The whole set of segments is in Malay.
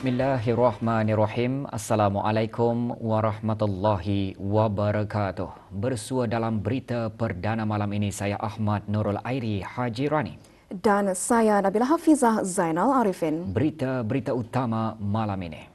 Bismillahirrahmanirrahim. Assalamualaikum warahmatullahi wabarakatuh. Bersua dalam berita perdana malam ini, saya Ahmad Nurul Airi Haji Rani. Dan saya Nabila Hafizah Zainal Arifin. Berita-berita utama malam ini.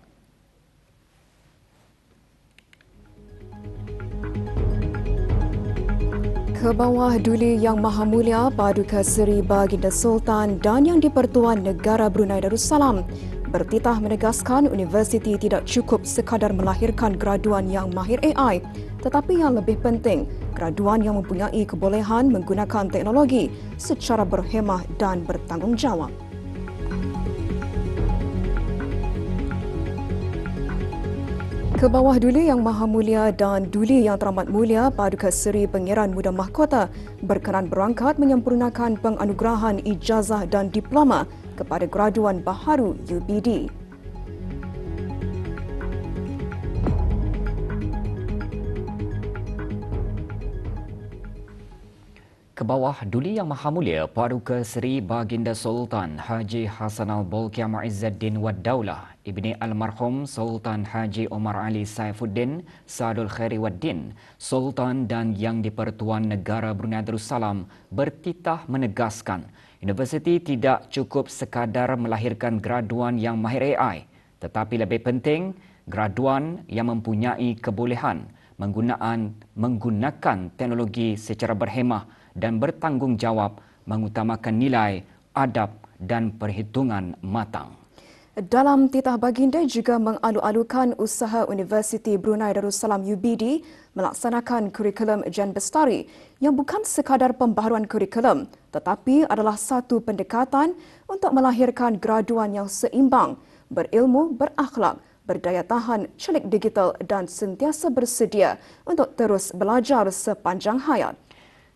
Ke bawah Duli Yang Maha Mulia Paduka Seri Baginda Sultan dan Yang di-Pertuan Negara Brunei Darussalam bertitah menegaskan universiti tidak cukup sekadar melahirkan graduan yang mahir AI, tetapi yang lebih penting, graduan yang mempunyai kebolehan menggunakan teknologi secara berhemah dan bertanggungjawab. Ke bawah Duli Yang Maha Mulia dan Duli Yang Teramat Mulia Paduka Seri Pangeran Muda Mahkota berkenan berangkat menyempurnakan penganugerahan ijazah dan diploma kepada graduan baharu UBD. Ke bawah Duli Yang Maha Mulia Paduka Seri Baginda Sultan Haji Hassanal Bolkiah Muizzuddin Wad Daulah Ibni Almarhum Sultan Haji Omar Ali Saifuddin Sadul Khairi Waddin Sultan dan Yang di-Pertuan Negara Brunei Darussalam bertitah menegaskan universiti tidak cukup sekadar melahirkan graduan yang mahir AI, tetapi lebih penting graduan yang mempunyai kebolehan menggunakan teknologi secara berhemah dan bertanggungjawab, mengutamakan nilai, adab dan perhitungan matang. Dalam titah baginda juga mengalu-alukan usaha Universiti Brunei Darussalam UBD melaksanakan kurikulum Jan Bestari yang bukan sekadar pembaharuan kurikulum tetapi adalah satu pendekatan untuk melahirkan graduan yang seimbang, berilmu, berakhlak, berdaya tahan, celik digital dan sentiasa bersedia untuk terus belajar sepanjang hayat.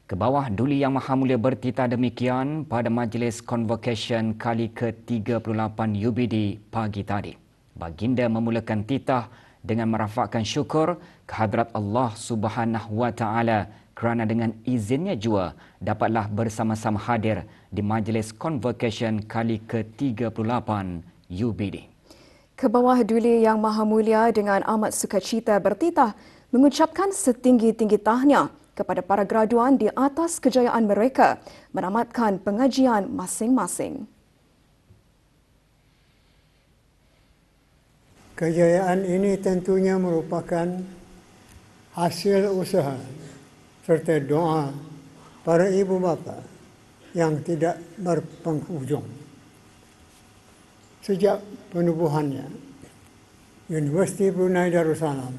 Ke bawah Duli Yang Maha Mulia bertitah demikian pada Majlis Convocation kali ke-38 UBD pagi tadi. Baginda memulakan titah dengan merafakkan syukur kehadrat Allah Subhanahu Wa Taala kerana dengan izinnya jua dapatlah bersama-sama hadir di Majlis Convocation kali ke-38 UBD. Ke bawah Duli Yang Maha Mulia dengan amat sukacita bertitah mengucapkan setinggi-tinggi tahniah kepada para graduan di atas kejayaan mereka menamatkan pengajian masing-masing. Kejayaan ini tentunya merupakan hasil usaha serta doa para ibu bapa yang tidak berpenghujung. Sejak penubuhannya, Universiti Brunei Darussalam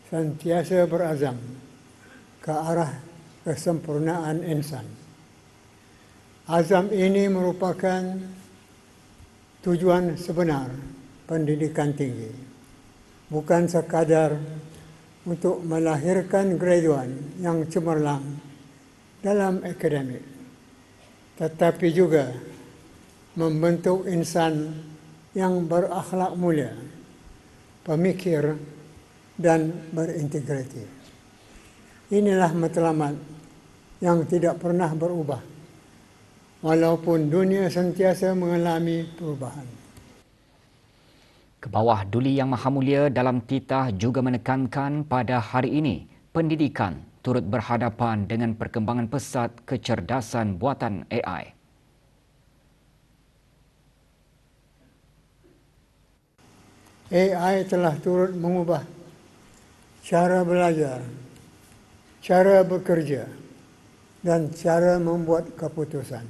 sentiasa berazam ke arah kesempurnaan insan. Azam ini merupakan tujuan sebenar pendidikan tinggi, bukan sekadar untuk melahirkan graduan yang cemerlang dalam akademik, tetapi juga membentuk insan yang berakhlak mulia, pemikir dan berintegriti. Inilah matlamat yang tidak pernah berubah, walaupun dunia sentiasa mengalami perubahan. Ke bawah Duli Yang Maha Mulia dalam titah juga menekankan pada hari ini pendidikan turut berhadapan dengan perkembangan pesat kecerdasan buatan AI. AI telah turut mengubah cara belajar, cara bekerja, dan cara membuat keputusan.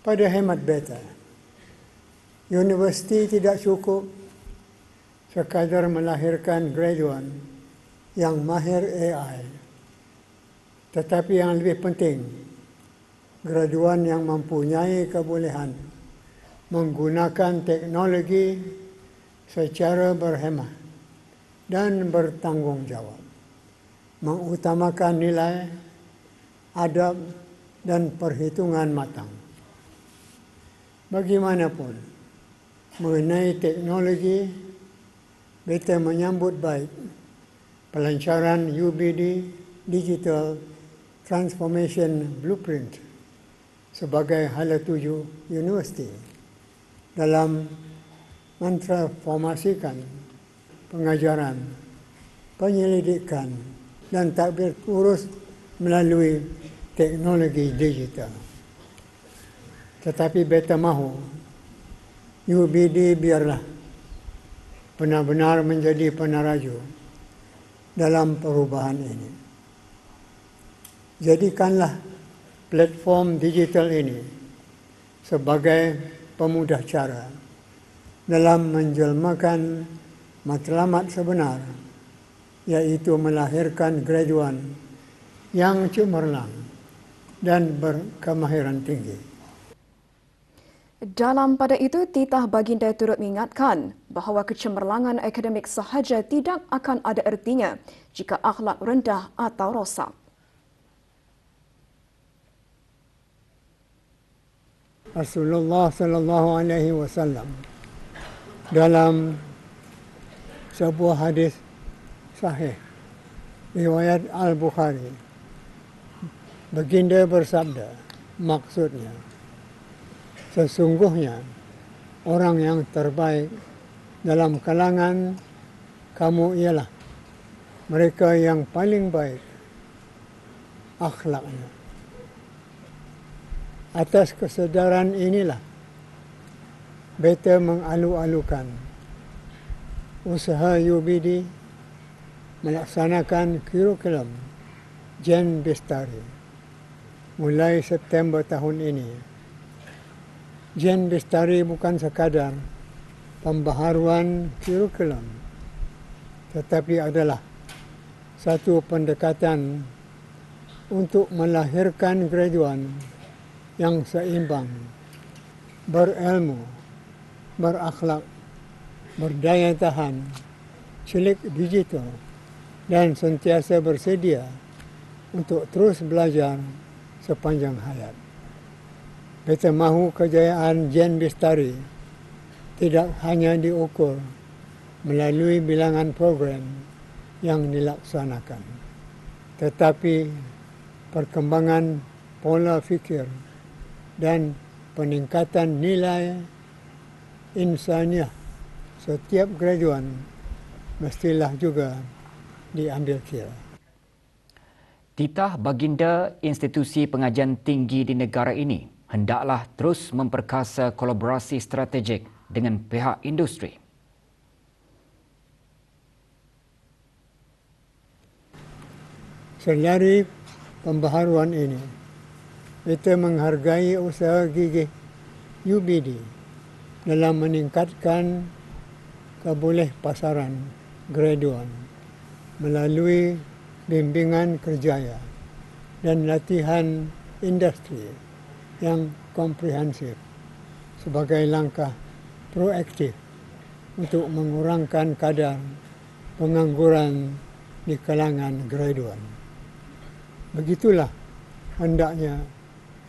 Pada hemat beta, universiti tidak cukup sekadar melahirkan graduan yang mahir AI, tetapi yang lebih penting, graduan yang mempunyai kebolehan menggunakan teknologi secara berhemah dan bertanggungjawab, mengutamakan nilai, adab dan perhitungan matang. Bagaimanapun, mengenai teknologi, beta menyambut baik pelancaran UBD Digital Transformation Blueprint sebagai hala tuju universiti dalam mentransformasikan pengajaran, penyelidikan dan tadbir kursus melalui teknologi digital. Tetapi beta mahu UBD biarlah benar-benar menjadi peneraju dalam perubahan ini. Jadikanlah platform digital ini sebagai pemudah cara dalam menjelmakan matlamat sebenar, yaitu melahirkan graduan yang cemerlang dan berkemahiran tinggi. Dalam pada itu, Titah Baginda turut mengingatkan bahawa kecemerlangan akademik sahaja tidak akan ada ertinya jika akhlak rendah atau rosak. Rasulullah sallallahu alaihi wasallam dalam sebuah hadis sahih riwayat Al-Bukhari, baginda bersabda, maksudnya, sesungguhnya orang yang terbaik dalam kalangan kamu ialah mereka yang paling baik akhlaknya. Atas kesedaran inilah beta mengalu-alukan usaha UBD melaksanakan kurikulum Jen Bestari mulai September tahun ini. Jen Bestari bukan sekadar pembaharuan kurikulum, tetapi adalah satu pendekatan untuk melahirkan graduan yang seimbang, berilmu, berakhlak, berdaya tahan, celik digital, dan sentiasa bersedia untuk terus belajar sepanjang hayat. Beta mahu kejayaan Jen Bestari tidak hanya diukur melalui bilangan program yang dilaksanakan, tetapi perkembangan pola fikir dan peningkatan nilai insaniah setiap graduan mestilah juga diambil kira. Titah baginda institusi pengajian tinggi di negara ini hendaklah terus memperkasa kolaborasi strategik dengan pihak industri. Selaras pembaharuan ini, kita menghargai usaha gigih UBD dalam meningkatkan kebolehpasaran graduan melalui bimbingan kerjaya dan latihan industri yang komprehensif sebagai langkah proaktif untuk mengurangkan kadar pengangguran di kalangan graduan. Begitulah hendaknya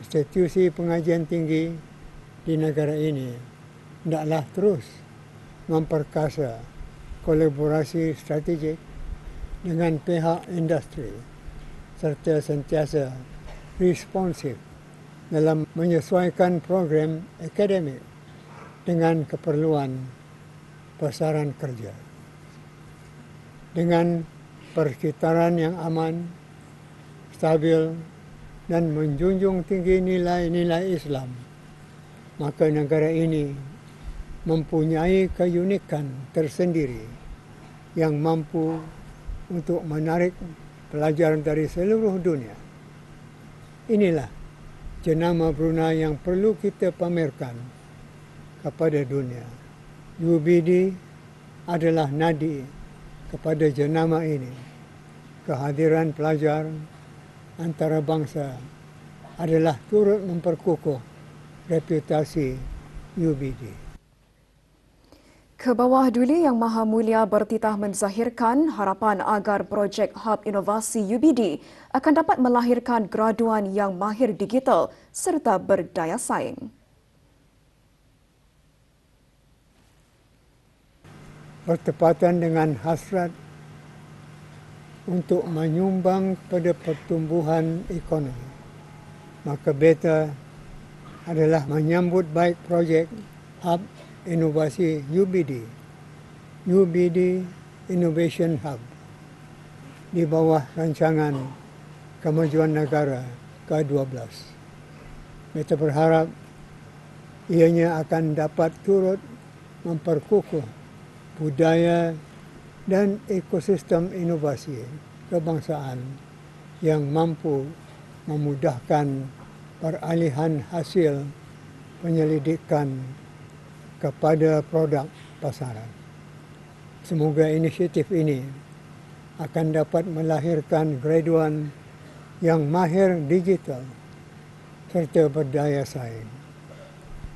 institusi pengajian tinggi di negara ini hendaklah terus memperkasa kolaborasi strategik dengan pihak industri serta sentiasa responsif dalam menyesuaikan program akademik dengan keperluan pasaran kerja. Dengan persekitaran yang aman, stabil dan menjunjung tinggi nilai-nilai Islam, maka negara ini mempunyai keunikan tersendiri yang mampu untuk menarik pelajar dari seluruh dunia. Inilah jenama Brunei yang perlu kita pamerkan kepada dunia. UBD adalah nadi kepada jenama ini. Kehadiran pelajar antarabangsa adalah turut memperkukuh reputasi UBD. Kebawah Duli Yang Maha Mulia bertitah menzahirkan harapan agar projek Hub Inovasi UBD akan dapat melahirkan graduan yang mahir digital serta berdaya saing. Bertepatan dengan hasrat untuk menyumbang kepada pertumbuhan ekonomi, maka beta adalah menyambut baik projek Hub inovasi UBD, UBD Innovation Hub, di bawah rancangan kemajuan negara ke-12. Kita berharap ianya akan dapat turut memperkukuh budaya dan ekosistem inovasi kebangsaan yang mampu memudahkan peralihan hasil penyelidikan kepada produk pasaran. Semoga inisiatif ini akan dapat melahirkan graduan yang mahir digital serta berdaya saing.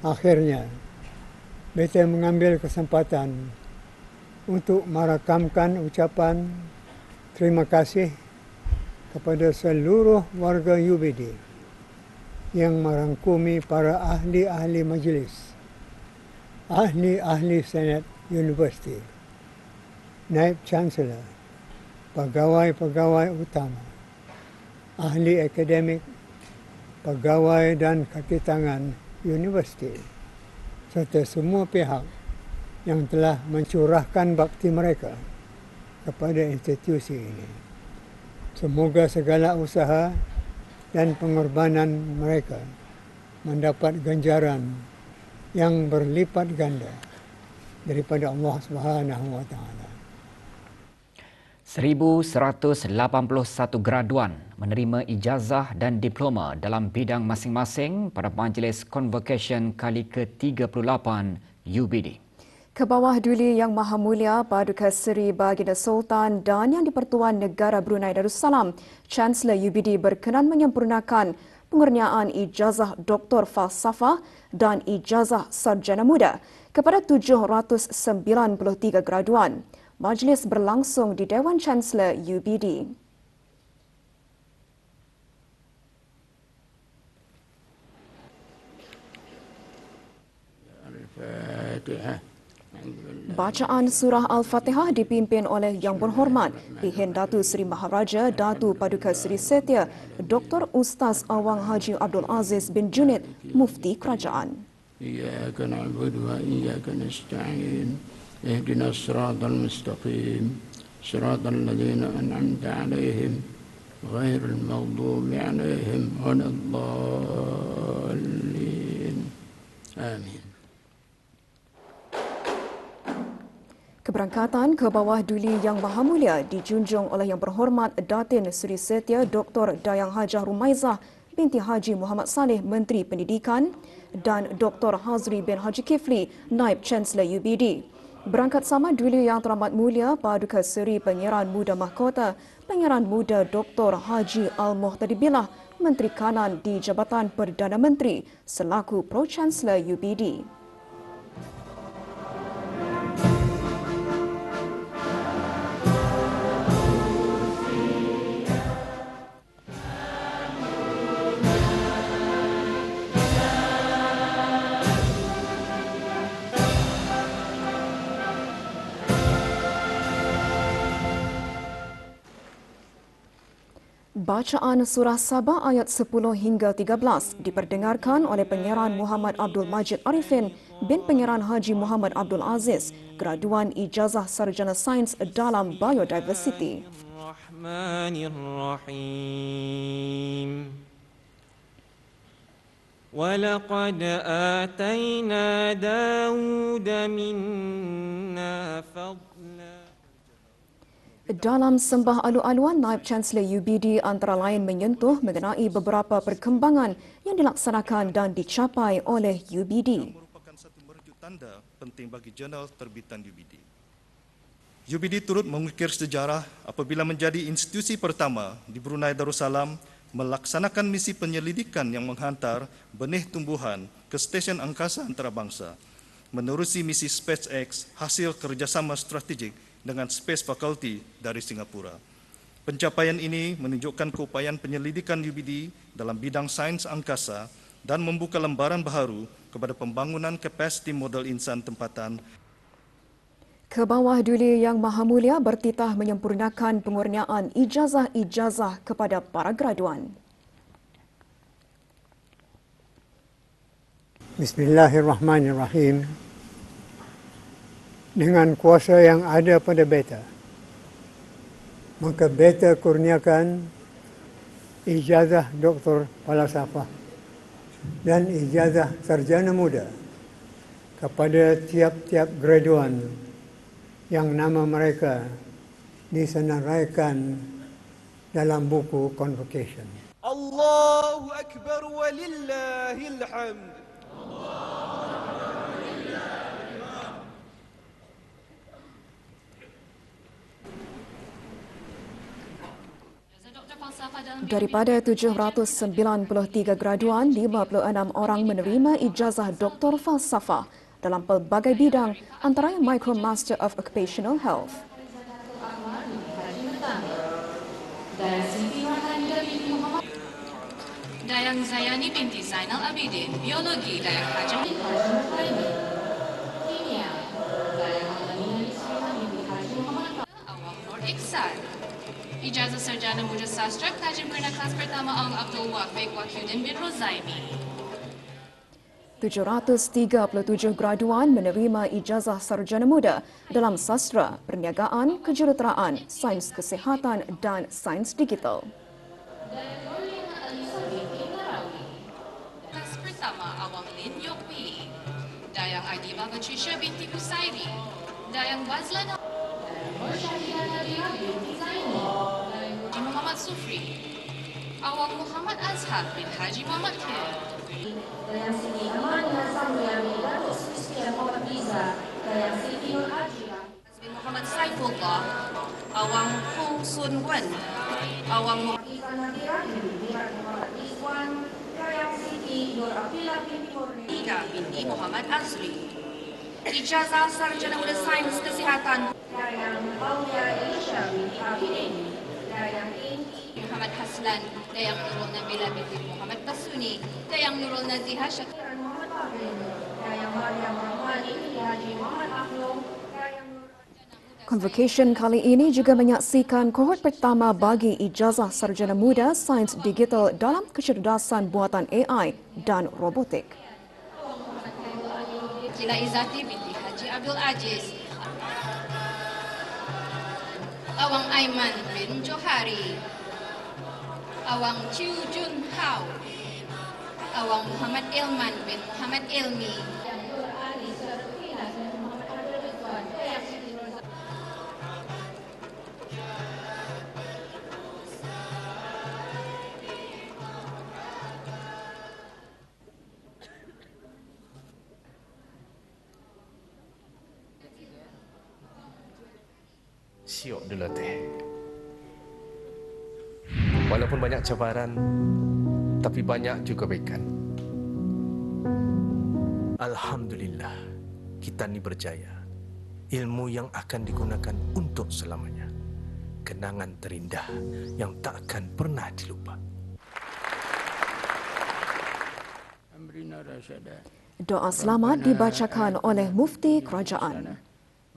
Akhirnya, beta mengambil kesempatan untuk merakamkan ucapan terima kasih kepada seluruh warga UBD yang merangkumi para ahli-ahli majlis, ahli-ahli Senat Universiti, Naib Chancellor, pegawai-pegawai utama, ahli akademik, pegawai dan kaki tangan universiti, serta semua pihak yang telah mencurahkan bakti mereka kepada institusi ini. Semoga segala usaha dan pengorbanan mereka mendapat ganjaran yang berlipat ganda daripada Allah Subhanahu wa taala. 1,181 graduan menerima ijazah dan diploma dalam bidang masing-masing pada Majlis Convocation kali ke-38 UBD. Kebawah Duli Yang Maha Mulia Paduka Seri Baginda Sultan dan Yang di-Pertuan Negara Brunei Darussalam, Chancellor UBD berkenan menyempurnakan pengurniaan ijazah Doktor Falsafah dan ijazah Sarjana Muda kepada 793 graduan. Majlis berlangsung di Dewan Chancellor UBD. Bacaan Surah Al-Fatihah dipimpin oleh Yang Berhormat Dihen Datu Seri Maharaja Datu Paduka Seri Setia Dr. Ustaz Awang Haji Abdul Aziz bin Junid, Mufti Kerajaan. Iyyaka na'budu wa iyyaka nasta'in. Ihdinas siratal mustaqim. Siratal ladzina an'amta 'alaihim ghairil maghdubi 'alaihim waladdallin. Amin. Keberangkatan ke bawah Duli Yang Maha Mulia dijunjung oleh Yang Berhormat Datin Seri Setia Dr. Dayang Hajah Rumaizah binti Haji Muhammad Saleh, Menteri Pendidikan, dan Dr. Hazri bin Haji Kifli, Naib Chancellor UBD. Berangkat sama Duli Yang Teramat Mulia Paduka Seri Pangeran Muda Mahkota, Pangeran Muda Dr. Haji Al-Muhtadi Billah, Menteri Kanan di Jabatan Perdana Menteri selaku Pro-Chancellor UBD. Bacaan Surah Sabah ayat 10 hingga 13 diperdengarkan oleh Pangeran Muhammad Abdul Majid Arifin bin Pangeran Haji Muhammad Abdul Aziz, graduan ijazah sarjana sains dalam biodiversity. Bismillahirrahmanirrahim. وَلَقَدْ آتَيْنَا دَاوُودَ مِنَّا فَضْلًا. Dalam sembah alu-aluan, Naib Chancellor UBD antara lain menyentuh mengenai beberapa perkembangan yang dilaksanakan dan dicapai oleh UBD. Merupakan satu mercu tanda penting bagi jurnal terbitan UBD. UBD turut mengukir sejarah apabila menjadi institusi pertama di Brunei Darussalam melaksanakan misi penyelidikan yang menghantar benih tumbuhan ke stesen angkasa antarabangsa, menerusi misi SpaceX hasil kerjasama strategik dengan Space Faculty dari Singapura. Pencapaian ini menunjukkan keupayaan penyelidikan UBD dalam bidang sains angkasa dan membuka lembaran baharu kepada pembangunan kapasiti model insan tempatan. Kebawah Duli Yang Maha Mulia bertitah menyempurnakan pengurniaan ijazah-ijazah kepada para graduan. Bismillahirrahmanirrahim. dengan kuasa yang ada pada beta, maka beta kurniakan ijazah Doktor Falsafah dan ijazah Sarjana Muda kepada tiap-tiap graduan yang nama mereka disenaraikan dalam buku convocation. Allahu Akbar walillahil hamd. Daripada 793 graduan, 56 orang menerima ijazah Doktor Falsafah dalam pelbagai bidang, antaranya Micro Master of Occupational Health. Dayang Zayani binti Zainal Abidin, Biologi, Dayang Hajah Kimia, Dayang Alania Isra binti Haji Muhammad Awang Nur Iksan. Ijazah Sarjana Muda Sastra, Tajam Purna Kelas Pertama Ang Abdul Wafiq Wahyudin bin Rozaimi. 737 graduan menerima ijazah Sarjana Muda dalam sastra, perniagaan, kejuruteraan, sains kesihatan dan sains digital. Kelas Pertama Awang Lin Yokwi, Dayang Adiba Patricia binti Busairi, Dayang Bazlan Haji Muhammad Sufri, Awang Muhammad Azhar bin Haji Muhammad Khair. Dayang Siti Amania Samyami Datuk Sri Muhammad Riza, Dayang Siti Nur Ajira bin Muhammad Saifullah, Awang Hong Sun Wen, Awang Ivan Nadirahi Muhammad Rizwan, Dayang Siti Nur Abdillah binti Ida binti Muhammad Azri. Ijazah Sarjana Muda Sains Kesihatan Dayang Paulia Elisha binti Abidin, Dayang Muhammad Haslan, Dayang Nurul Nabila binti Muhammad Tasuni, Dayang Nurul Naziha Syakiran Muhammad Fahrin, Dayang Maryam Rahmani binti Haji Muhammad Akhlo, Dayang Convocation kali ini juga menyaksikan kohort pertama bagi ijazah Sarjana Muda Sains Digital dalam kecerdasan buatan AI dan robotik. Kila Izzati binti Haji Abdul Aziz, Awang Aiman bin Johari, Awang Chiu Jun Hao, Awang Muhammad Ilman bin Muhammad Ilmi, siok dulu teh. Walaupun banyak cabaran, tapi banyak juga kebaikan. Alhamdulillah, kita ni berjaya. Ilmu yang akan digunakan untuk selamanya. Kenangan terindah yang tak akan pernah dilupa. Doa selamat dibacakan oleh Mufti Kerajaan.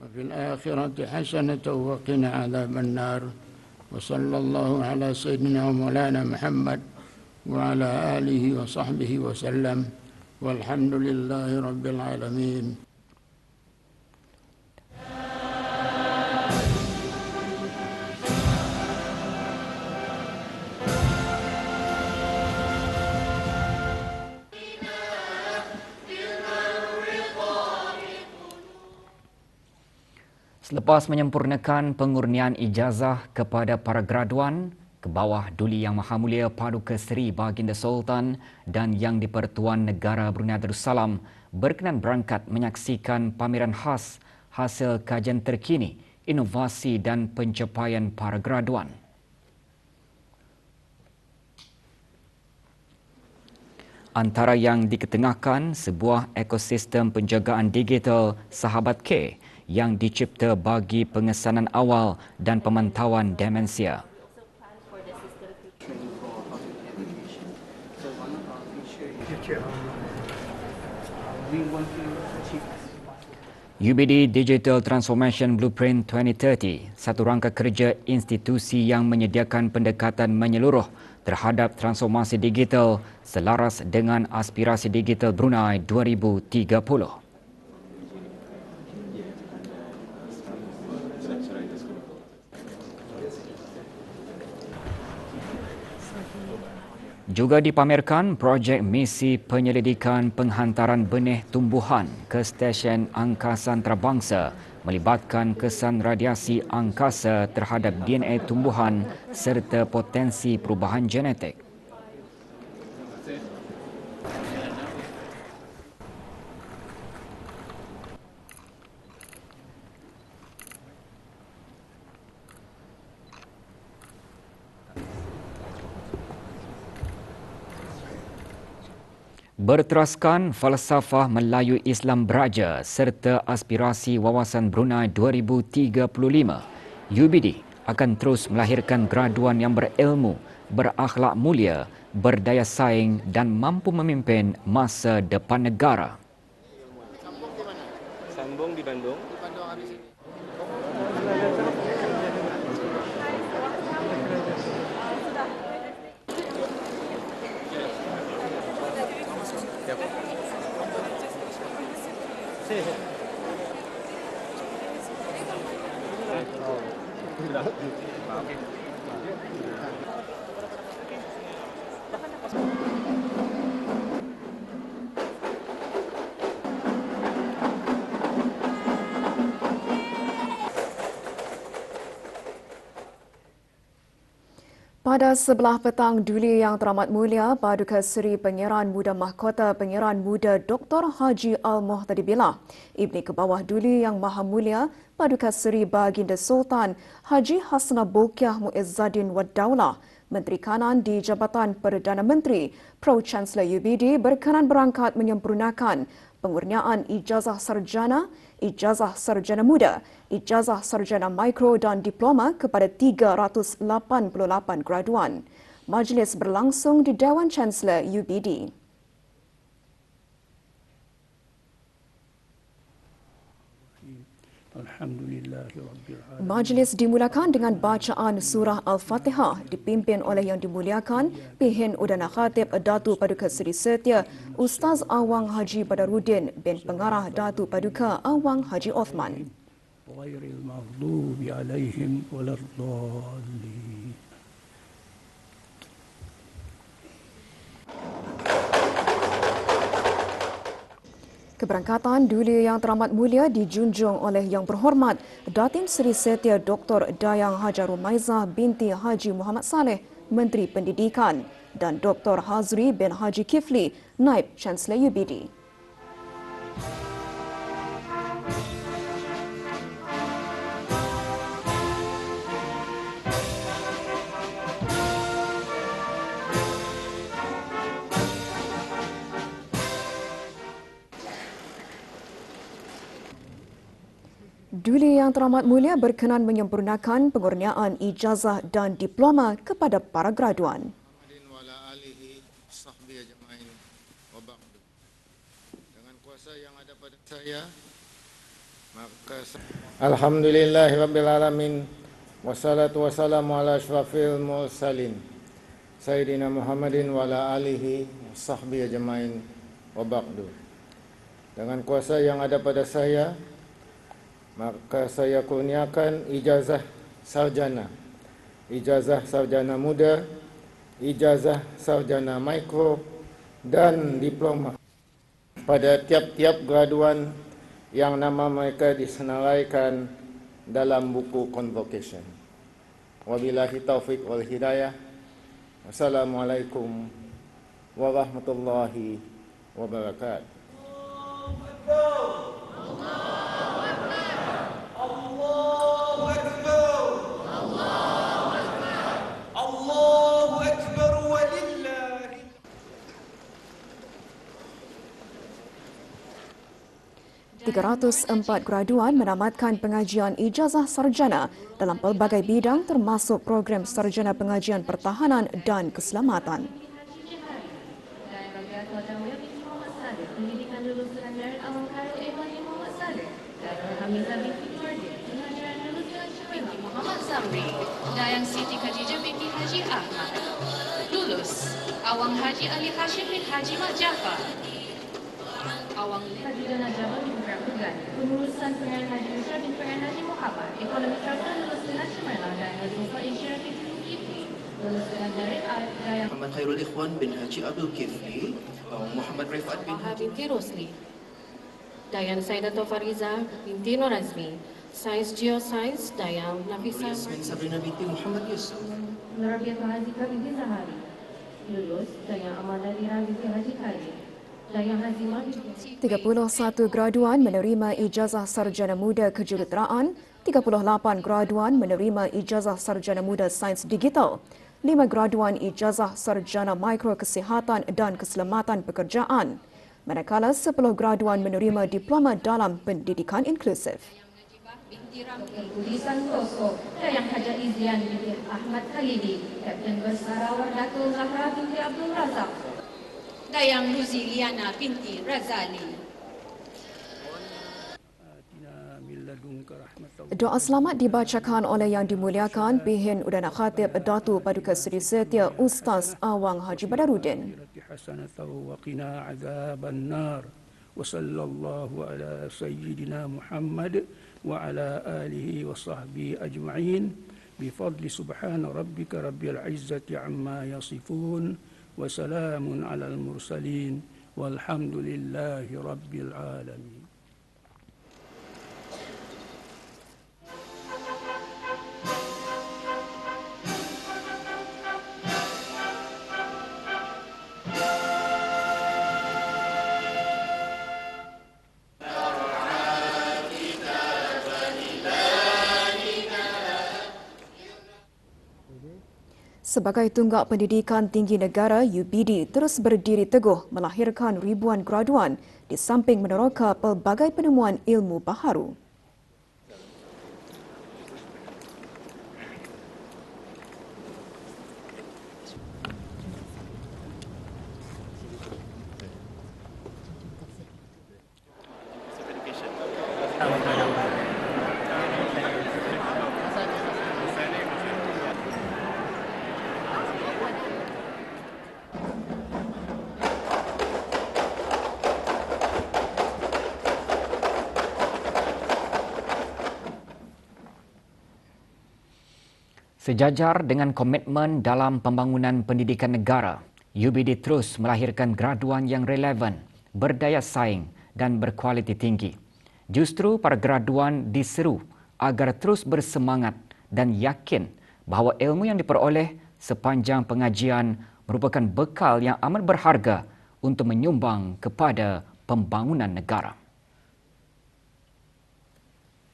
وفي الآخرة حسنة وقنا عذاب النار وصلى الله على سيدنا ومولانا محمد وعلى آله وصحبه وسلم والحمد لله رب العالمين. Selepas menyempurnakan pengurnian ijazah kepada para graduan, ke bawah Duli Yang Maha Mulia Paduka Seri Baginda Sultan dan Yang di-Pertuan Negara Brunei Darussalam berkenan berangkat menyaksikan pameran khas hasil kajian terkini, inovasi dan pencapaian para graduan. Antara yang diketengahkan sebuah ekosistem penjagaan digital Sahabat K yang dicipta bagi pengesanan awal dan pemantauan demensia. UBD Digital Transformation Blueprint 2030, satu rangka kerja institusi yang menyediakan pendekatan menyeluruh terhadap transformasi digital selaras dengan aspirasi digital Brunei 2030. Juga dipamerkan projek misi penyelidikan penghantaran benih tumbuhan ke stesen angkasa antarabangsa melibatkan kesan radiasi angkasa terhadap DNA tumbuhan serta potensi perubahan genetik. Berteraskan falsafah Melayu Islam Beraja serta aspirasi Wawasan Brunei 2035, UBD akan terus melahirkan graduan yang berilmu, berakhlak mulia, berdaya saing dan mampu memimpin masa depan negara. Sambung di Bandung. Pada sebelah petang Duli Yang Teramat Mulia, Paduka Seri Pangeran Muda Mahkota Pangeran Muda Dr. Haji Al-Muhtadi Billah, Ibni Kebawah Duli Yang Maha Mulia, Paduka Seri Baginda Sultan Haji Hassanal Bolkiah Muizzaddin Wad Daulah, Menteri Kanan di Jabatan Perdana Menteri, Pro-Chancellor UBD berkenan berangkat menyempurnakan pengurniaan ijazah sarjana, ijazah sarjana muda, ijazah sarjana mikro dan diploma kepada 388 graduan. Majlis berlangsung di Dewan Chancellor UBD. Majlis dimulakan dengan bacaan surah Al-Fatihah dipimpin oleh Yang Dimuliakan Pihin Udana Khatib Datu Paduka Seri Setia Ustaz Awang Haji Badaruddin bin Pengarah Datu Paduka Awang Haji Othman. Ghairil maghdubi alaihim waladdallin. Keberangkatan Duli Yang Teramat Mulia dijunjung oleh Yang Berhormat Datin Seri Setia Dr. Dayang Hajar Rumaizah binti Haji Muhammad Saleh, Menteri Pendidikan, dan Dr. Hazri bin Haji Kifli, Naib Chancellor UBD. Duli Yang Teramat Mulia berkenan menyempurnakan pengurniaan ijazah dan diploma kepada para graduan. Dengan kuasa yang ada pada saya, maka Alhamdulillahirabbil alamin wassalatu wassalamu ala asyrafil mursalin Sayyidina Muhammadin wa ala alihi washabbihi ajmain wa ba'du. Dengan kuasa yang ada pada saya, maka saya kurniakan ijazah sarjana, ijazah sarjana muda, ijazah sarjana mikro dan diploma pada tiap-tiap graduan yang nama mereka disenaraikan dalam buku convocation. Wabillahi taufiq wal hidayah. Wassalamualaikum warahmatullahi wabarakatuh. Allahu Akbar walillahi. 304 graduan menamatkan pengajian ijazah sarjana dalam pelbagai bidang termasuk program sarjana pengajian pertahanan dan keselamatan. Dayang Siti Khadijah binti Haji Ahmad. Lulus Awang Haji Ali Hashim bin Haji Mat Jafar. Awang Haji Dana Jabal bin Perniagaan, Pengurusan Perniagaan Haji Usra bin Perniagaan Haji Muhammad, Ekonomi Travel lulus dengan cemerlang dan Ilmu Insyaratif UPP lulus dengan Darjah A. Muhammad Khairul Ikhwan bin Haji Abdul Kifli, Muhammad Rifat bin Haji binti Rosli, Dayan Saidato Fariza binti Nur Azmi, Sains Geoscience Dayan Nafisa Sabrina binti Muhammad Yusuf, Nurabiatul Hazika binti Zahari, lulus Dayan Amadalira binti Haji Khalid, Dayan Hazimah binti 31 graduan menerima ijazah sarjana muda kejuruteraan, 38 graduan menerima ijazah sarjana muda sains digital, 5 graduan ijazah sarjana mikro kesihatan dan keselamatan pekerjaan, manakala 10 graduan menerima diploma dalam pendidikan inklusif. Budi Santoso, Dayang Haja Izian binti Ahmad Khalidi, Kapten Bersarawar Datuk Zahra binti Abdul Razak, Dayang Ruziliana binti Razali. Doa selamat dibacakan oleh Yang Dimuliakan Bihin Udana Khatib Datu Paduka Seri Setia Ustaz Awang Haji Badarudin. وصلى الله على سيدنا محمد وعلى آله وصحبه أجمعين بفضل سبحان ربك رب العزة عما يصفون وسلام على المرسلين والحمد لله رب العالمين. Sebagai tunggak pendidikan tinggi negara, UBD terus berdiri teguh melahirkan ribuan graduan di samping meneroka pelbagai penemuan ilmu baharu. Sejajar dengan komitmen dalam pembangunan pendidikan negara, UBD terus melahirkan graduan yang relevan, berdaya saing dan berkualiti tinggi. Justru para graduan diseru agar terus bersemangat dan yakin bahawa ilmu yang diperoleh sepanjang pengajian merupakan bekal yang amat berharga untuk menyumbang kepada pembangunan negara.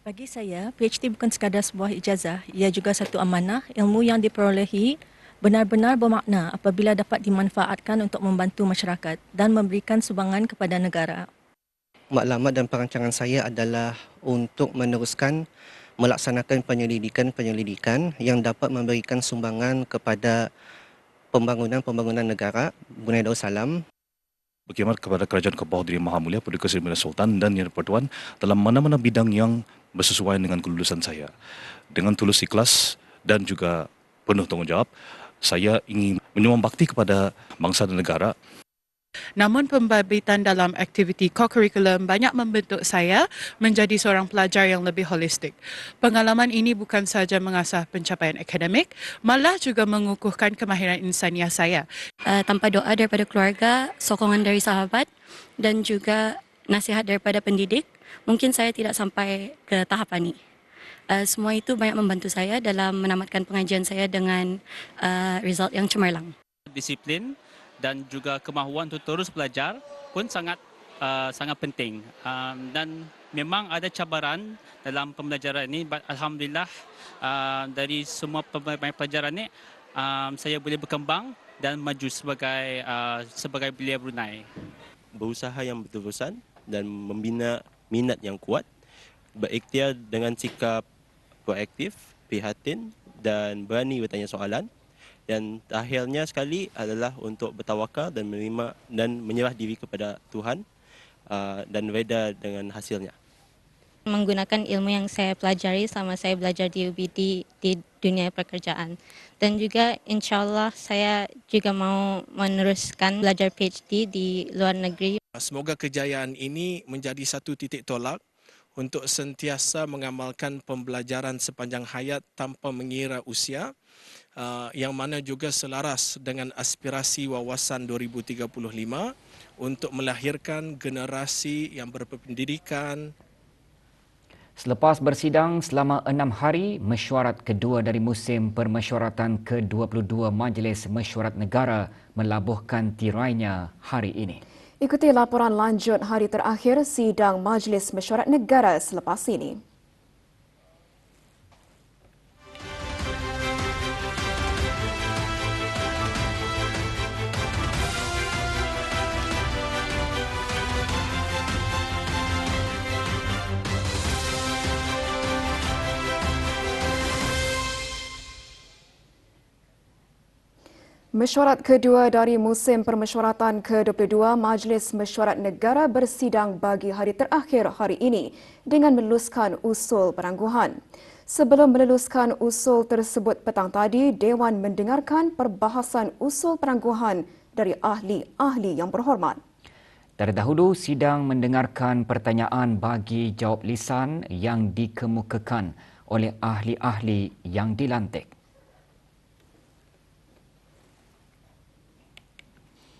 Bagi saya, PhD bukan sekadar sebuah ijazah, ia juga satu amanah. Ilmu yang diperolehi benar-benar bermakna apabila dapat dimanfaatkan untuk membantu masyarakat dan memberikan sumbangan kepada negara. Maklumat dan perancangan saya adalah untuk meneruskan melaksanakan penyelidikan yang dapat memberikan sumbangan kepada pembangunan negara Brunei Darussalam. Berkhidmat kepada Kerajaan ke bawah Diri Maha Mulia Paduka Seri Milik Sultan dan Yang di-Pertuan dalam mana-mana bidang yang bersesuaian dengan kelulusan saya. Dengan tulus ikhlas dan juga penuh tanggungjawab, saya ingin menyumbang bakti kepada bangsa dan negara. Namun pembabitan dalam aktiviti co-curriculum banyak membentuk saya menjadi seorang pelajar yang lebih holistik. Pengalaman ini bukan sahaja mengasah pencapaian akademik, malah juga mengukuhkan kemahiran insaniah saya. Tanpa doa daripada keluarga, sokongan dari sahabat dan juga nasihat daripada pendidik, mungkin saya tidak sampai ke tahapan ini. Semua itu banyak membantu saya dalam menamatkan pengajian saya dengan result yang cemerlang. Disiplin dan juga kemahuan untuk terus belajar pun sangat penting. Dan memang ada cabaran dalam pembelajaran ini. Alhamdulillah dari semua pelajaran ini saya boleh berkembang dan maju sebagai belia Brunei. Berusaha yang berterusan dan membina minat yang kuat, berikhtiar dengan sikap proaktif, prihatin dan berani bertanya soalan. Dan akhirnya sekali adalah untuk bertawakal dan menerima dan menyerah diri kepada Tuhan dan reda dengan hasilnya. Menggunakan ilmu yang saya pelajari sama saya belajar di UBD di dunia pekerjaan. Dan juga insyaAllah saya juga mau meneruskan belajar PhD di luar negeri. Semoga kejayaan ini menjadi satu titik tolak untuk sentiasa mengamalkan pembelajaran sepanjang hayat tanpa mengira usia, yang mana juga selaras dengan aspirasi Wawasan 2035 untuk melahirkan generasi yang berpendidikan. Selepas bersidang selama 6 hari, mesyuarat kedua dari musim permesyuaratan ke-22 Majlis Mesyuarat Negara melabuhkan tirainya hari ini. Ikuti laporan lanjut hari terakhir sidang Majlis Mesyuarat Negara selepas ini. Mesyuarat kedua dari musim permesyuaratan ke-22 Majlis Mesyuarat Negara bersidang bagi hari terakhir hari ini dengan meluluskan usul penangguhan. Sebelum meluluskan usul tersebut petang tadi, Dewan mendengarkan perbahasan usul penangguhan dari ahli-ahli yang berhormat. Terdahulu, sidang mendengarkan pertanyaan bagi jawab lisan yang dikemukakan oleh ahli-ahli yang dilantik.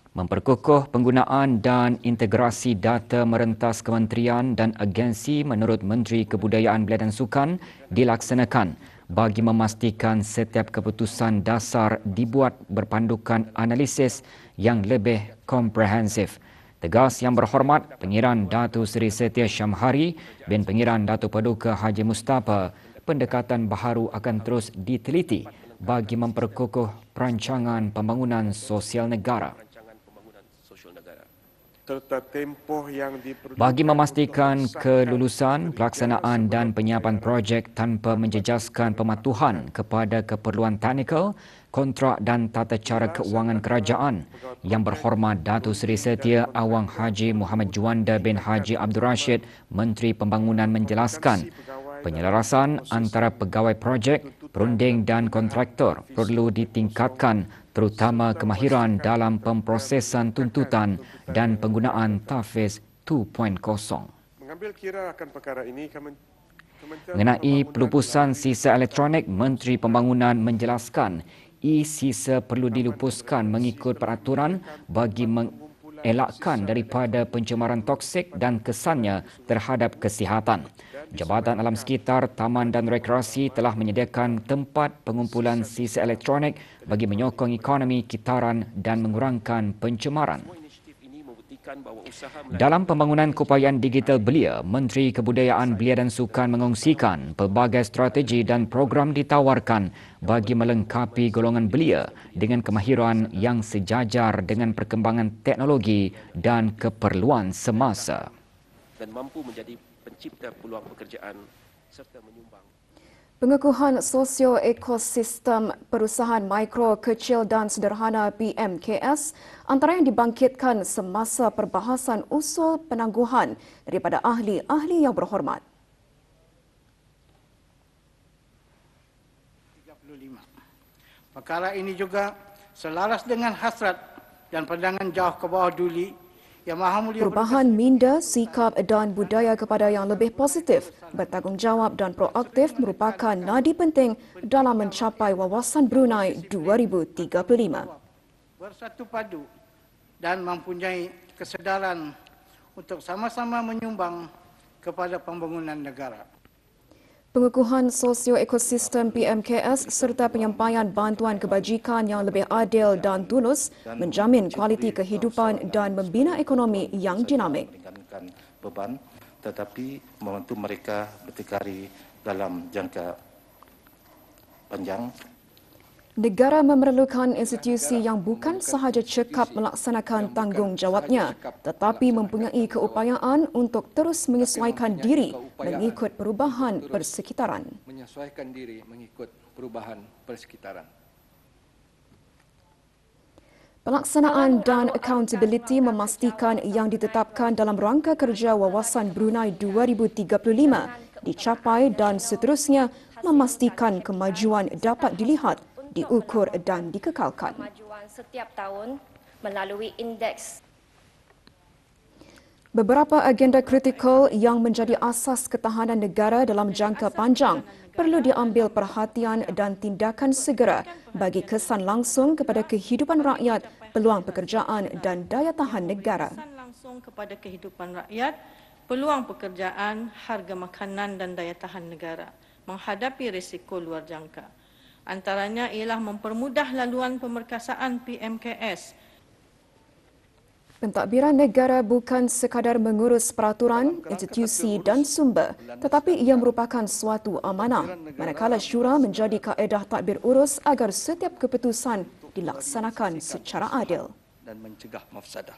Memperkukuh penggunaan dan integrasi data merentas kementerian dan agensi menurut Menteri Kebudayaan Belia dan Sukan dilaksanakan bagi memastikan setiap keputusan dasar dibuat berpandukan analisis yang lebih komprehensif. Tegas Yang Berhormat Pengiran Datuk Seri Setia Syamhari bin Pengiran Datuk Paduka Haji Mustafa, pendekatan baharu akan terus diteliti bagi memperkukuh perancangan pembangunan sosial negara. Bagi memastikan kelulusan, pelaksanaan dan penyiapan projek tanpa menjejaskan pematuhan kepada keperluan teknikal, kontrak dan tata cara keuangan kerajaan, Yang Berhormat Datuk Seri Setia Awang Haji Muhammad Juanda bin Haji Abdul Rashid, Menteri Pembangunan menjelaskan, penyelarasan antara pegawai projek, perunding dan kontraktor perlu ditingkatkan, terutama kemahiran dalam pemprosesan tuntutan dan penggunaan Tafiz 2.0. Mengambil kira akan perkara ini, mengenai pelupusan sisa elektronik, Menteri Pembangunan menjelaskan e-sisa perlu dilupuskan mengikut peraturan bagi mengelakkan daripada pencemaran toksik dan kesannya terhadap kesihatan. Jabatan Alam Sekitar, Taman dan Rekreasi telah menyediakan tempat pengumpulan sisa elektronik bagi menyokong ekonomi kitaran dan mengurangkan pencemaran. Dalam pembangunan keupayaan digital belia, Menteri Kebudayaan Belia dan Sukan mengongsikan pelbagai strategi dan program ditawarkan bagi melengkapi golongan belia dengan kemahiran yang sejajar dengan perkembangan teknologi dan keperluan semasa. Dan mampu menjadi pencipta peluang pekerjaan serta menyumbang. Pengukuhan sosio-ekosistem perusahaan mikro, kecil dan sederhana PMKS antara yang dibangkitkan semasa perbahasan usul penangguhan daripada ahli-ahli yang berhormat. 35. Perkara ini juga selaras dengan hasrat dan pandangan jauh ke bawah duli Yang Maha Mulia perubahan minda, sikap dan budaya kepada yang lebih positif, bertanggungjawab dan proaktif merupakan nadi penting dalam mencapai Wawasan Brunei 2035. Bersatu padu dan mempunyai kesedaran untuk sama-sama menyumbang kepada pembangunan negara. Pengukuhan sosio-ekosistem PMKS serta penyampaian bantuan kebajikan yang lebih adil dan tulus menjamin kualiti kehidupan dan membina ekonomi yang dinamik. Beban, tetapi membantu mereka berdikari dalam jangka panjang. Negara memerlukan institusi yang bukan sahaja cekap melaksanakan tanggungjawabnya, tetapi mempunyai keupayaan untuk terus menyesuaikan diri mengikut perubahan persekitaran. Menyesuaikan diri mengikut perubahan persekitaran. Pelaksanaan dan accountability memastikan yang ditetapkan dalam rangka kerja Wawasan Brunei 2035 dicapai dan seterusnya memastikan kemajuan dapat dilihat, diukur dan dikekalkan. Kemajuan setiap tahun melalui indeks. Beberapa agenda kritikal yang menjadi asas ketahanan negara dalam jangka panjang perlu diambil perhatian dan tindakan segera bagi kesan langsung kepada kehidupan rakyat, peluang pekerjaan dan daya tahan negara. Kesan langsung kepada kehidupan rakyat, peluang pekerjaan, harga makanan dan daya tahan negara menghadapi risiko luar jangka. Antaranya ialah mempermudah laluan pemerkasaan PMKS. Pentadbiran negara bukan sekadar mengurus peraturan, institusi dan sumber, tetapi ia merupakan suatu amanah, manakala syura menjadi kaedah tadbir urus agar setiap keputusan dilaksanakan secara adil. Dan mencegah mafsadah.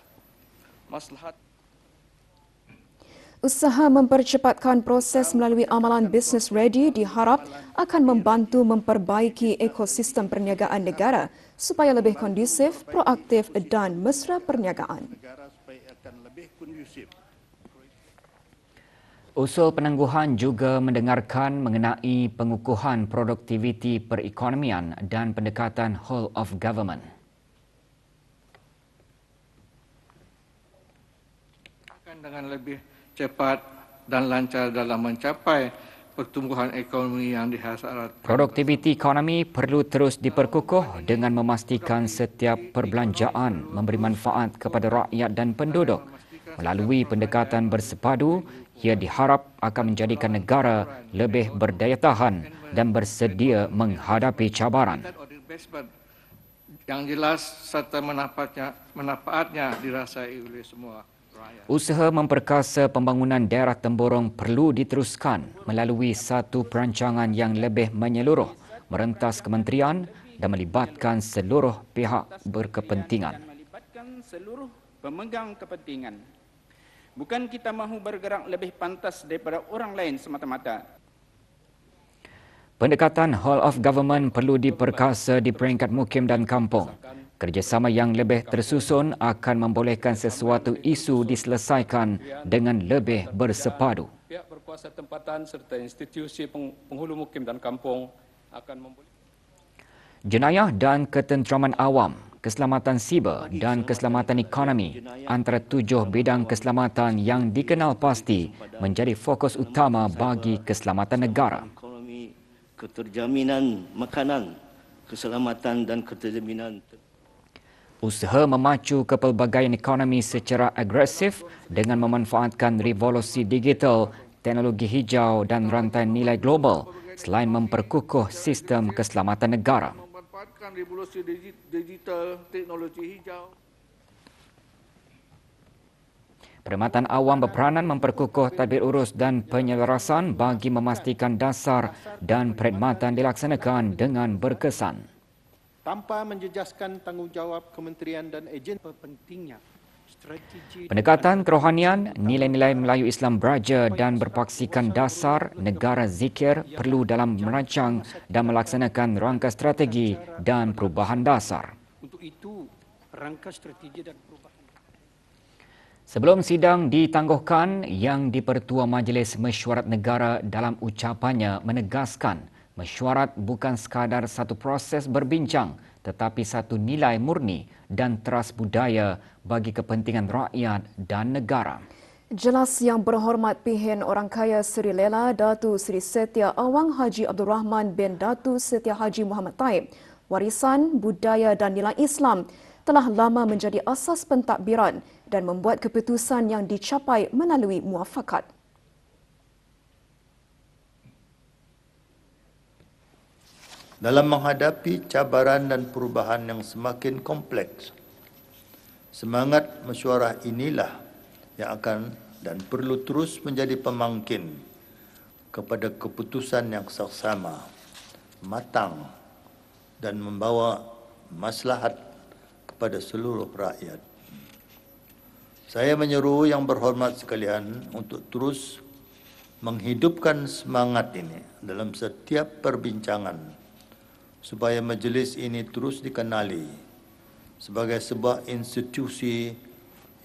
Maslahat Usaha mempercepatkan proses melalui amalan Business Ready diharap akan membantu memperbaiki ekosistem perniagaan negara supaya lebih kondusif, proaktif dan mesra perniagaan. Usul penangguhan juga mendengarkan mengenai pengukuhan produktiviti perekonomian dan pendekatan whole of government. dengan lebih cepat dan lancar dalam mencapai pertumbuhan ekonomi yang dihasrat. Produktiviti ekonomi perlu terus diperkukuh dengan memastikan setiap perbelanjaan memberi manfaat kepada rakyat dan penduduk. Melalui pendekatan bersepadu, ia diharap akan menjadikan negara lebih berdaya tahan dan bersedia menghadapi cabaran. Yang jelas serta manfaatnya dirasai oleh semua. Usaha memperkasa pembangunan daerah temburong perlu diteruskan melalui satu perancangan yang lebih menyeluruh, merentas kementerian dan melibatkan seluruh pihak berkepentingan. Melibatkan seluruh pemegang kepentingan. Bukan kita mahu bergerak lebih pantas daripada orang lain semata-mata. Pendekatan whole of government perlu diperkasa di peringkat mukim dan kampung. Kerjasama yang lebih tersusun akan membolehkan sesuatu isu diselesaikan dengan lebih bersepadu. Pihak berkuasa tempatan serta institusi penghulu mukim dan kampung akan membolehkan Jenayah dan ketenteraman awam, keselamatan siber dan keselamatan ekonomi antara 7 bidang keselamatan yang dikenal pasti menjadi fokus utama bagi keselamatan negara. Ekonomi, keterjaminan makanan, keselamatan dan keterjaminan. Usaha memacu kepelbagaian ekonomi secara agresif dengan memanfaatkan revolusi digital, teknologi hijau dan rantai nilai global selain memperkukuh sistem keselamatan negara. memanfaatkan revolusi digital, teknologi hijau. Perkhidmatan awam berperanan memperkukuh tadbir urus dan penyelarasan bagi memastikan dasar dan perkhidmatan dilaksanakan dengan berkesan. Tanpa menjejaskan tanggungjawab kementerian dan ejen pentingnya strategi Pendekatan kerohanian, nilai-nilai Melayu Islam beraja dan berpaksikan dasar negara zikir perlu dalam merancang dan melaksanakan rangka strategi dan perubahan dasar. Untuk itu, rangka strategi dan perubahan. Sebelum sidang ditangguhkan, Yang di-Pertua Majlis Mesyuarat Negara dalam ucapannya menegaskan mesyuarat bukan sekadar satu proses berbincang tetapi satu nilai murni dan teras budaya bagi kepentingan rakyat dan negara. Jelas Yang Berhormat Pihin Orang Kaya Seri Lela Datu Seri Setia Awang Haji Abdul Rahman bin Datu Setia Haji Muhammad Taib, warisan, budaya dan nilai Islam telah lama menjadi asas pentadbiran dan membuat keputusan yang dicapai melalui muafakat. Dalam menghadapi cabaran dan perubahan yang semakin kompleks, semangat mesyuarah inilah yang akan dan perlu terus menjadi pemangkin kepada keputusan yang saksama, matang dan membawa maslahat kepada seluruh rakyat. Saya menyeru Yang Berhormat sekalian untuk terus menghidupkan semangat ini dalam setiap perbincangan supaya majlis ini terus dikenali sebagai sebuah institusi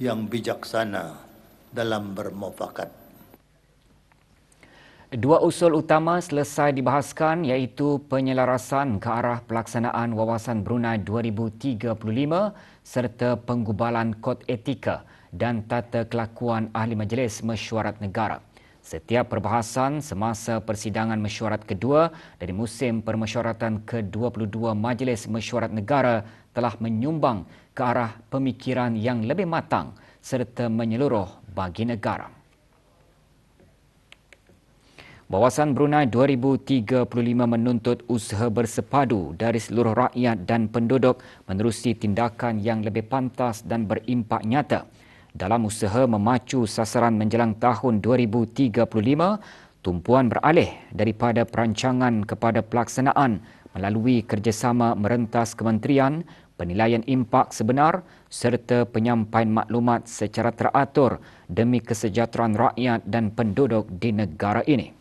yang bijaksana dalam bermufakat. Dua usul utama selesai dibahaskan iaitu penyelarasan ke arah pelaksanaan Wawasan Brunei 2035 serta penggubalan kod etika dan tata kelakuan Ahli Majlis Mesyuarat Negara. Setiap perbahasan semasa persidangan mesyuarat kedua dari musim permesyuaratan ke-22 Majlis Mesyuarat Negara telah menyumbang ke arah pemikiran yang lebih matang serta menyeluruh bagi negara. Wawasan Brunei 2035 menuntut usaha bersepadu dari seluruh rakyat dan penduduk menerusi tindakan yang lebih pantas dan berimpak nyata. Dalam usaha memacu sasaran menjelang tahun 2035, tumpuan beralih daripada perancangan kepada pelaksanaan melalui kerjasama merentas kementerian, penilaian impak sebenar serta penyampaian maklumat secara teratur demi kesejahteraan rakyat dan penduduk di negara ini.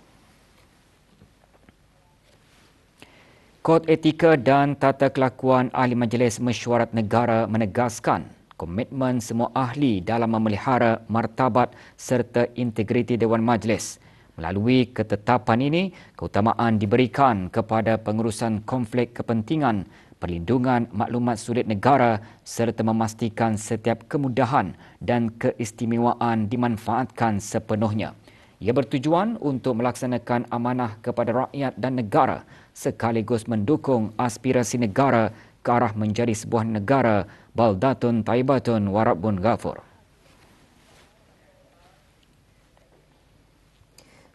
Kod etika dan tata kelakuan Ahli Majlis Mesyuarat Negara menegaskan komitmen semua ahli dalam memelihara martabat serta integriti Dewan Majlis. Melalui ketetapan ini, keutamaan diberikan kepada pengurusan konflik kepentingan, perlindungan maklumat sulit negara serta memastikan setiap kemudahan dan keistimewaan dimanfaatkan sepenuhnya. Ia bertujuan untuk melaksanakan amanah kepada rakyat dan negara sekaligus mendukung aspirasi negara ke arah menjadi sebuah negara baldatun taibatun warabbun ghafur.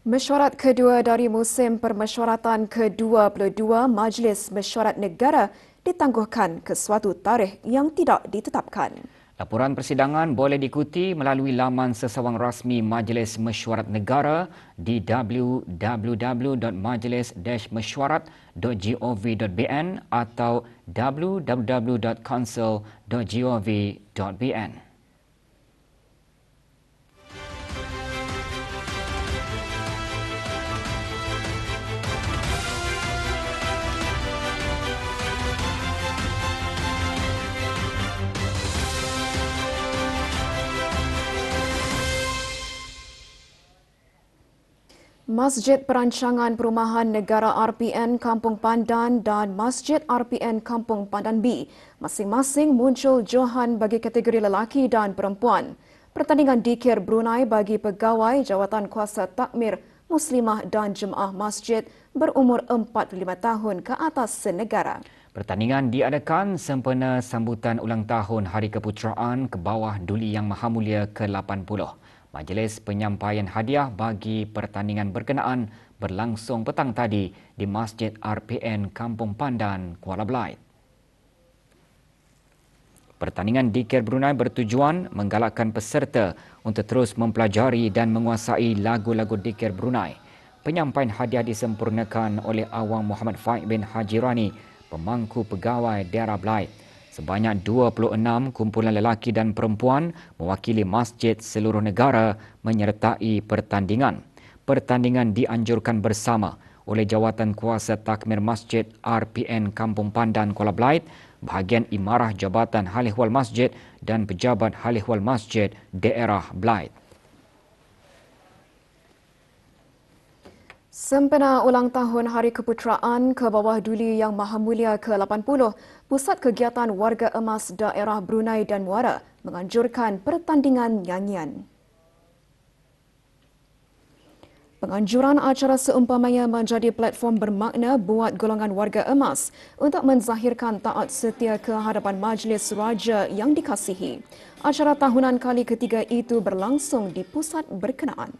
Mesyuarat kedua dari musim permesyuaratan ke-22 Majlis Mesyuarat Negara ditangguhkan ke suatu tarikh yang tidak ditetapkan. Laporan persidangan boleh diikuti melalui laman sesawang rasmi Majlis Mesyuarat Negara di www.majlis-mesyuarat.gov.bn atau www.council.gov.bn. Masjid Perancangan Perumahan Negara RPN Kampung Pandan dan Masjid RPN Kampung Pandan B masing-masing muncul johan bagi kategori lelaki dan perempuan. Pertandingan dikir Brunei bagi pegawai jawatan kuasa takmir Muslimah dan jemaah masjid berumur 45 tahun ke atas senegara. Pertandingan diadakan sempena sambutan ulang tahun Hari Keputeraan ke bawah Duli Yang Maha Mulia ke-80. Majlis penyampaian hadiah bagi pertandingan berkenaan berlangsung petang tadi di Masjid RPN Kampung Pandan, Kuala Belait. Pertandingan dikir Brunei bertujuan menggalakkan peserta untuk terus mempelajari dan menguasai lagu-lagu dikir Brunei. Penyampaian hadiah disempurnakan oleh Awang Muhammad Faik bin Haji Rani, pemangku pegawai daerah Belait. Sebanyak 26 kumpulan lelaki dan perempuan mewakili masjid seluruh negara menyertai pertandingan. Pertandingan dianjurkan bersama oleh Jawatan Kuasa Takmir Masjid RPN Kampung Pandan Kuala Belait, bahagian Imarah Jabatan Hal Ehwal Masjid dan Pejabat Hal Ehwal Masjid Daerah Belait. Sempena ulang tahun Hari Keputeraan ke bawah Duli Yang Maha Mulia ke-80, Pusat Kegiatan Warga Emas Daerah Brunei dan Muara menganjurkan pertandingan nyanyian. Penganjuran acara seumpamanya menjadi platform bermakna buat golongan warga emas untuk menzahirkan taat setia ke hadapan Majlis Raja yang dikasihi. Acara tahunan kali ketiga itu berlangsung di pusat berkenaan.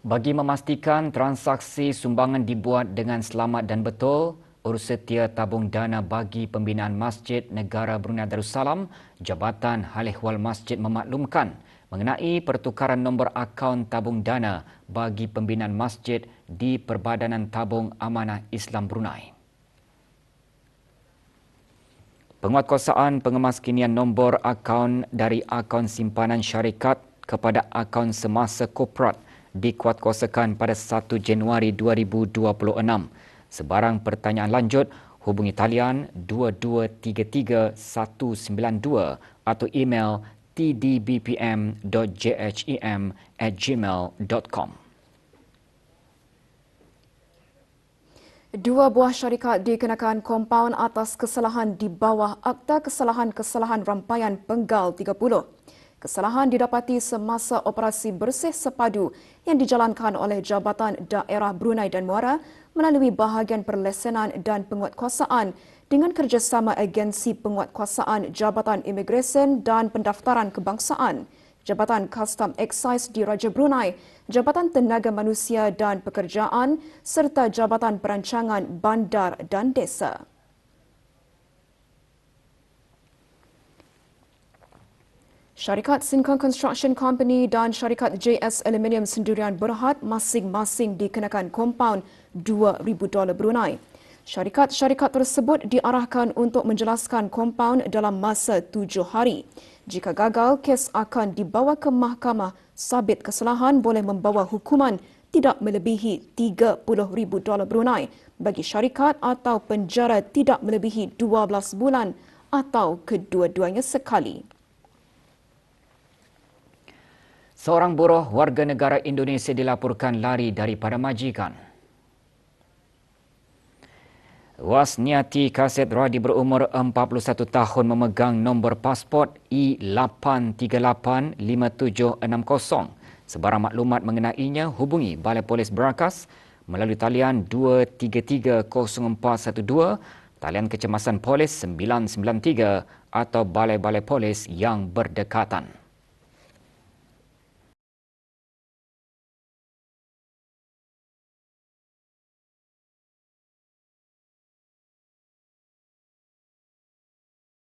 Bagi memastikan transaksi sumbangan dibuat dengan selamat dan betul, Urussetia Tabung Dana bagi Pembinaan Masjid Negara Brunei Darussalam, Jabatan Hal Ehwal Masjid memaklumkan mengenai pertukaran nombor akaun tabung dana bagi pembinaan masjid di Perbadanan Tabung Amanah Islam Brunei. Penguatkuasaan pengemaskinian nombor akaun dari akaun simpanan syarikat kepada akaun semasa korporat dikuatkuasakan pada 1 Januari 2026. Sebarang pertanyaan lanjut, hubungi talian 2233 192 atau email tdbpm.jhem@gmail.com. Dua buah syarikat dikenakan kompaun atas kesalahan di bawah Akta Kesalahan-Kesalahan Rampaian Penggal 30. Kesalahan didapati semasa operasi bersih sepadu yang dijalankan oleh Jabatan Daerah Brunei dan Muara melalui bahagian perlesenan dan penguatkuasaan dengan kerjasama Agensi Penguatkuasaan Jabatan Imigresen dan Pendaftaran Kebangsaan, Jabatan Custom Excise di Raja Brunei, Jabatan Tenaga Manusia dan Pekerjaan serta Jabatan Perancangan Bandar dan Desa. Syarikat Sincon Construction Company dan syarikat JS Aluminium Sendirian Berhad masing-masing dikenakan kompaun $2,000 Brunei. Syarikat-syarikat tersebut diarahkan untuk menjelaskan kompaun dalam masa 7 hari. Jika gagal, kes akan dibawa ke mahkamah. Sabit kesalahan boleh membawa hukuman tidak melebihi $30,000 Brunei bagi syarikat atau penjara tidak melebihi 12 bulan atau kedua-duanya sekali. Seorang buruh warga negara Indonesia dilaporkan lari daripada majikan. Wasniati Kaset Radi berumur 41 tahun memegang nombor pasport I8385760. Sebarang maklumat mengenainya hubungi Balai Polis Berakas melalui talian 2330412, talian kecemasan polis 993 atau balai-balai polis yang berdekatan.